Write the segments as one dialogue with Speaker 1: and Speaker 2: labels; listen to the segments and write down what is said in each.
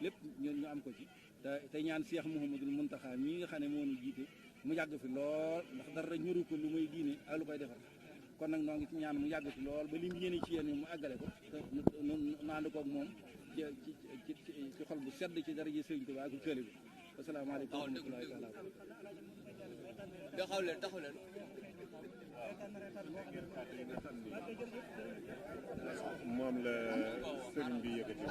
Speaker 1: lépp ñu am ko ci te ñaan Cheikh Mouhamadul Mountakha mii nga xam ne moo ñu jiite mu yàgg fi lool ndax dara ñoru ko lu muy diine ak lu koy defar kon nag noo ngi ci ñaan mu yàgg fi lool ba lim yéene ci yéen mu àggale ko te nu ànd koog moom ci xol bu sedd ci dara ji Sëriñ Tuubaa ak kële bi asalaamaaleykum wa rahmatullaahi taala
Speaker 2: taxaw leen
Speaker 3: moom la sëriñ bi yëkkati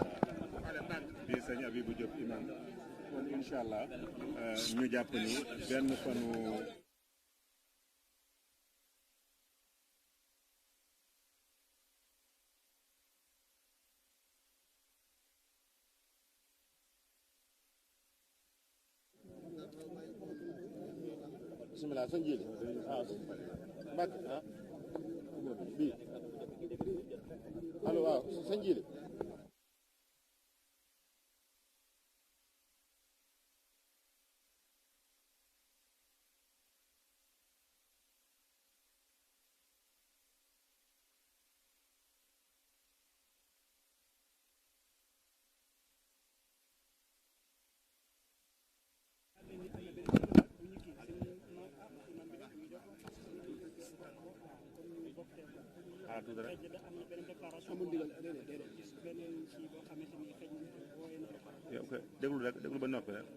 Speaker 3: di sëñ Abibou Diop imam kon incha allah ñu jàpp ni benn fanu
Speaker 4: bismillah sëñ Jili waaw Mbacke ah bii allo waaw sëñ Jili
Speaker 3: déglu rek déglu ba noppi rek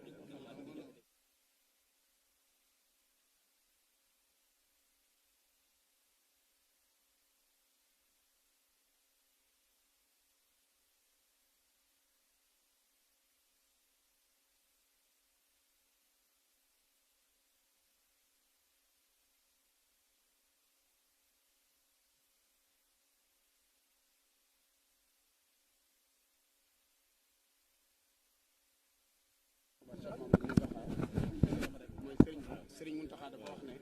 Speaker 4: Serigne Mountakha dafa wax ne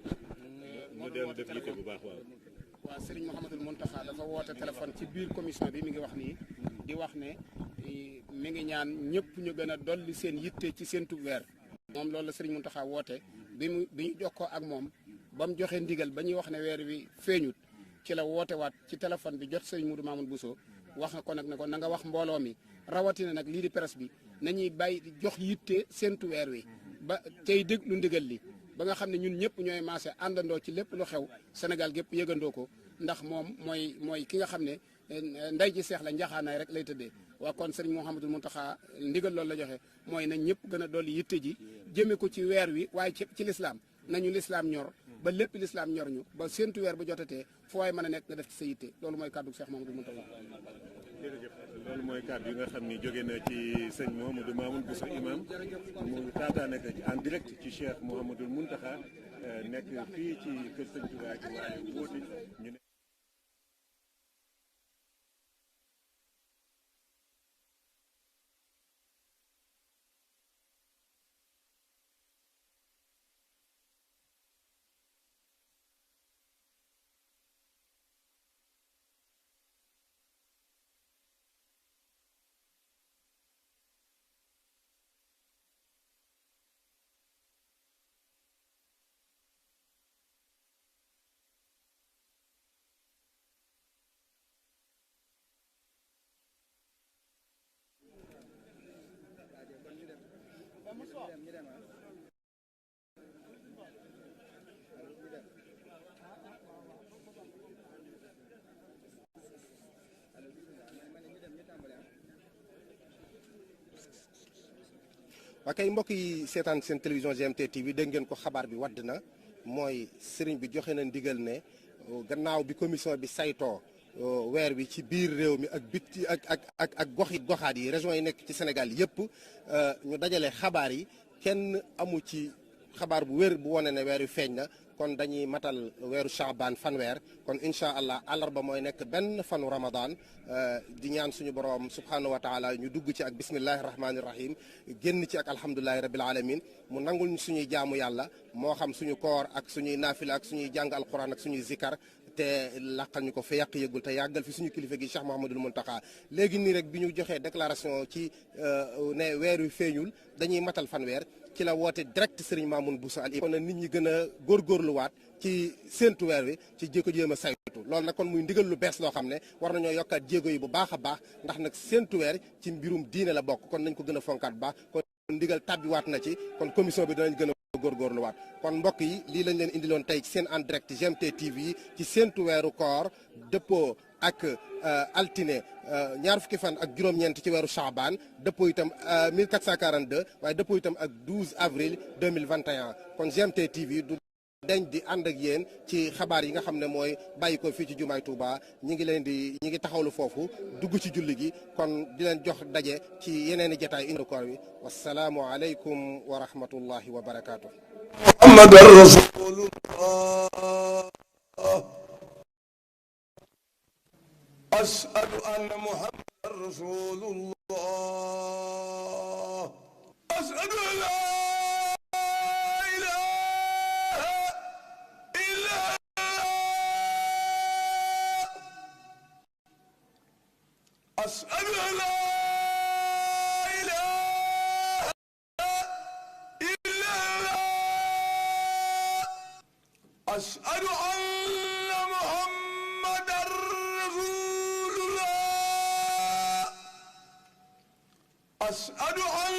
Speaker 3: ñu dellu def yitte bu baax
Speaker 4: waaw Serigne Mouhamadul Mountakha dafa woote téléphone ci biir commission bi mi ngi wax nii di wax ne mi ngi ñaan ñëpp ñu gën a dolli seen yitte ci seen weer moom loolu la Serigne Mountakha woote bi ñu jokkoo ak moom ba mu joxe ndigal ba ñuy wax ne weer wi feeñut ci la woote waat ci téléphone bi jot Serigne Moudou Mamoun Bousso wax nga ko nag ne ko na nga wax mbooloo mi rawatina nag lii di presse bi nañuy bàyyi jox yitte seentu weer wi ba tey déglu ndigal li ba nga xam ne ñun ñëpp ñooy maase àndandoo ci lépp lu xew Sénégal gépp yëgandoo ko ndax moom mooy ki nga xam ne nday ji seex la njaxaanaay rek lay tëddee waa kon Serigne Mouhamadou Mountakha ndigal loolu la joxe mooy nañ ñëpp gën a dolli yitte ji jëme ko ci weer wi waaye ci lislaam nañu lislaam ñor ba lépp lislaam ñor ñu ba séentu weer ba jotatee fu waay mën a nekk nga def ci sa yitte loolu mooy kàddu Cheikh Mouhamadou Mountakha.
Speaker 3: jërëjëf loolu mooy kàddu yi nga xam ni jóge na ci sëñ Mouhamadou Mamoun Bousso imam mu taataane ko en direct ci Cheikh Mouhamadou Mountakha nekk fii ci kër sëñ Touba ci waaye wóote ñu ne
Speaker 4: waa kay mbokk yi seetaan seen télévision GMT TV dégg ngeen ko xabaar bi wadd na mooy sëriñ bi joxe na ndigal ne gannaaw bi commission bi saytoo weer bi ci biir réew mi ak bitti ak goxaat yi régions yi nekk ci Sénégal yëpp ñu dajale xabaar yi kenn amu ci xabaar bu wér bu wane ne weer wi feeñ na kon dañuy matal weeru Chaabaan fanweer kon incha allah àllarba mooy nekk benn fanu Ramadan di ñaan suñu borom subhanahu wa taala ñu dugg ci ak bismillahi rahmaani rahim génn ci ak alhamdulilahi rabil alamin mu nangul ñu suñuy jaamu yàlla moo xam suñu koor ak suñuy naafila ak suñuy jàng alquran ak suñuy zikar te laqal ñu ko fa yàq yëgul te yàggal fi suñu kilifa gi Cheikh Mouhamadul Mountakha léegi nii rek bi ñu joxee déclaration ci ne weer wi feeñul dañuy matal fanweer
Speaker 2: ci la woote direct Serigne Mamoun Bousso al imam. kon nit ñi gën a góorgóorluwaat ci séentu weer wi ci jéego jéem a saytu loolu nag kon muy ndigal lu bees loo xam ne war nañoo yokkaat jéego yi bu baax a baax ndax nag séentu weer ci mbirum diine la bokk kon nañ ko gën a fonkaat bu baax kon ndigal tàbbiwaat na ci kon commission bi danañ gën a góorgóorluwaat kon mbokk yi lii lañ leen indiloon tey ci seen en direct GMT TV ci séentu weeru koor dëppoo ak altine ñaar fukki fan ak juróom-ñeent ci weeru Chaabaan dëppoo itam 1442 waaye dëppoo itam ak 12 avril 2021 kon GMT TV du dañ di ànd ak yéen ci xabaar yi nga xam ne mooy bàyyi ko fii ci jumaay Touba ñi ngi taxawlu foofu dugg ci julli gi kon di leen jox daje ci yeneeni jotaay indi koor bi wasalaamu aleykum wa rahmatullahi wa barakaatu.
Speaker 5: محمد رسول الله أشهد أن محمد رسول الله أشهد أن لا إله إلا الله أشهد أن لا إله إلا الله أشهد أن محمد رسول الله أشهد أن